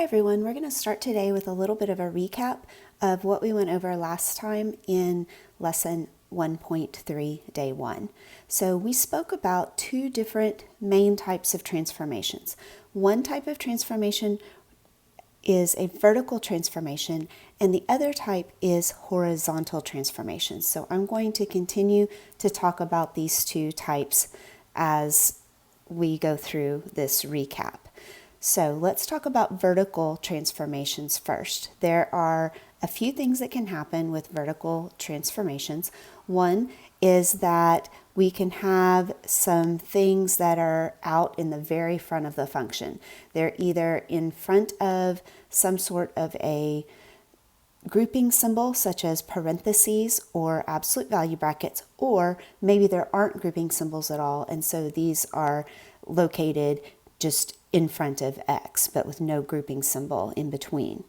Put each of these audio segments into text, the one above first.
Hi everyone, we're going to start today with a little bit of a recap of what we went over last time in lesson 1.3, day 1. So we spoke about two different main types of transformations. One type of transformation is a vertical transformation and the other type is horizontal transformation. So I'm going to continue to talk about these two types as we go through this recap. So let's talk about vertical transformations first. There are a few things that can happen with vertical transformations. One is that we can have some things that are out in the very front of the function. They're either in front of some sort of a grouping symbol such as parentheses or absolute value brackets, or maybe there aren't grouping symbols at all, and so these are located just in front of X, but with no grouping symbol in between.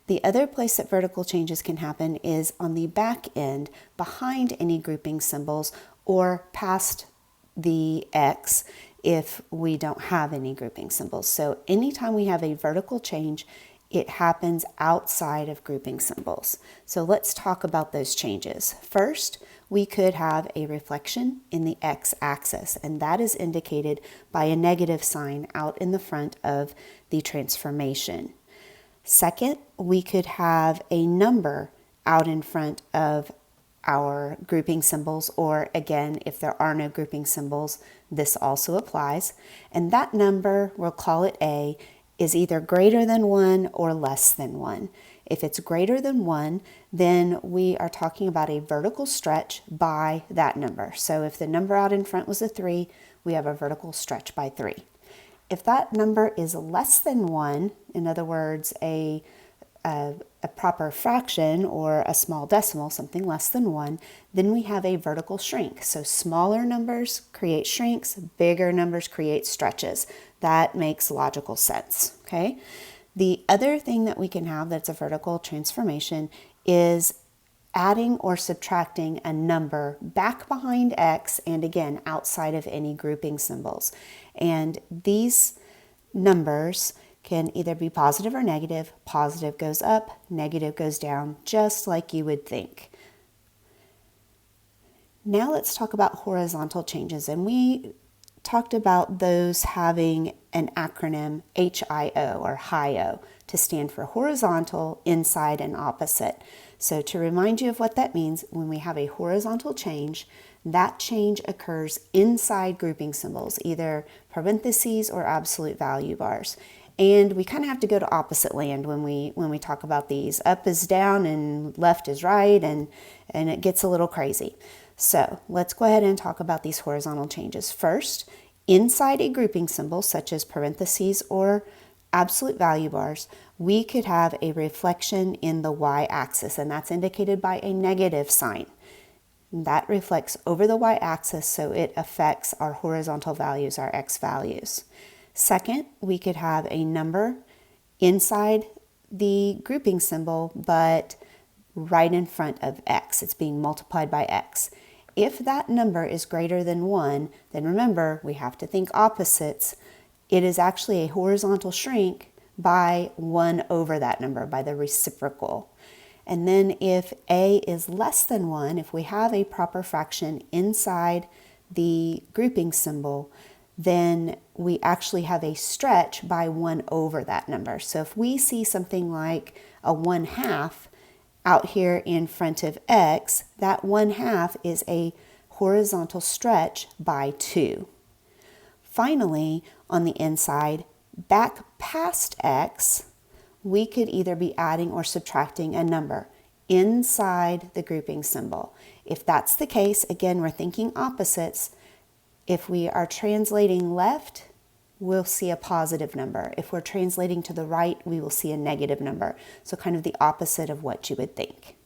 The other place that vertical changes can happen is on the back end, behind any grouping symbols, or past the X if we don't have any grouping symbols. So anytime we have a vertical change, it happens outside of grouping symbols. So let's talk about those changes. First, we could have a reflection in the x-axis, and that is indicated by a negative sign out in the front of the transformation. Second, we could have a number out in front of our grouping symbols, or again, if there are no grouping symbols, this also applies. And that number, we'll call it A, is either greater than 1 or less than 1. If it's greater than 1, then we are talking about a vertical stretch by that number. So if the number out in front was a 3, we have a vertical stretch by 3. If that number is less than 1, in other words, a proper fraction or a small decimal, something less than 1, then we have a vertical shrink. So smaller numbers create shrinks, bigger numbers create stretches. That makes logical sense, okay? The other thing that we can have that's a vertical transformation is adding or subtracting a number back behind X and again outside of any grouping symbols. And these numbers can either be positive or negative. Positive goes up, negative goes down, just like you would think. Now let's talk about horizontal changes, and we talked about those having an acronym HIO or HIO to stand for horizontal, inside, and opposite. So to remind you of what that means, when we have a horizontal change, that change occurs inside grouping symbols, either parentheses or absolute value bars. And we kind of have to go to opposite land when we talk about these. Up is down and left is right, and it gets a little crazy. So let's go ahead and talk about these horizontal changes. First, inside a grouping symbol such as parentheses or absolute value bars, we could have a reflection in the y-axis, and that's indicated by a negative sign. That reflects over the y-axis, so it affects our horizontal values, our x values. Second, we could have a number inside the grouping symbol, but right in front of x. It's being multiplied by x. If that number is greater than 1, then remember, we have to think opposites. It is actually a horizontal shrink by 1 over that number, by the reciprocal. And then if A is less than 1, if we have a proper fraction inside the grouping symbol, then we actually have a stretch by 1 over that number. So if we see something like a 1/2 out here in front of X, that 1/2 is a horizontal stretch by 2. Finally, on the inside, back past X, we could either be adding or subtracting a number inside the grouping symbol. If that's the case, again, we're thinking opposites. If we are translating left, we'll see a positive number. If we're translating to the right, we will see a negative number. So kind of the opposite of what you would think.